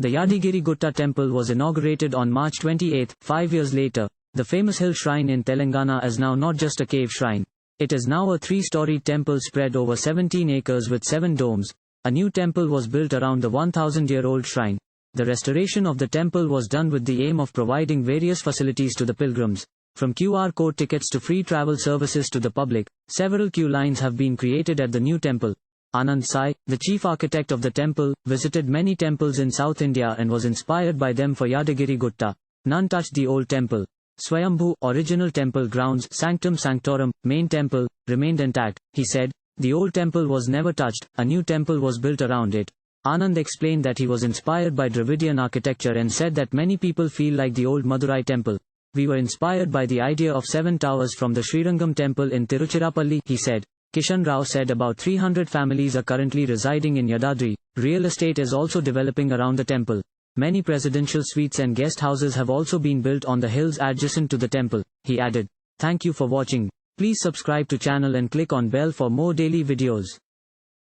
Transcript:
The Yadigirigutta temple was inaugurated on March 28, 5 years later. The famous hill shrine in Telangana is now not just a cave shrine. It is now a three-storied temple spread over 17 acres with 7 domes. A new temple was built around the 1,000-year-old shrine. The restoration of the temple was done with the aim of providing various facilities to the pilgrims. From QR code tickets to free travel services to the public, several queue lines have been created at the new temple. Anand Sai, the chief architect of the temple, visited many temples in South India and was inspired by them for Yadigirigutta. None touched the old temple. Swayambhu, original temple grounds, sanctum sanctorum, main temple, remained intact, he said. The old temple was never touched, a new temple was built around it. Anand explained that he was inspired by Dravidian architecture and said that many people feel like the old Madurai temple. We were inspired by the idea of 7 towers from the Srirangam temple in Tiruchirappalli, he said. Kishan Rao said about 300 families are currently residing in Yadagirigutta. Real estate is also developing around the temple. Many presidential suites and guest houses have also been built on the hills adjacent to the temple, he added. Thank you for watching. Please subscribe to channel and click on bell for more daily videos.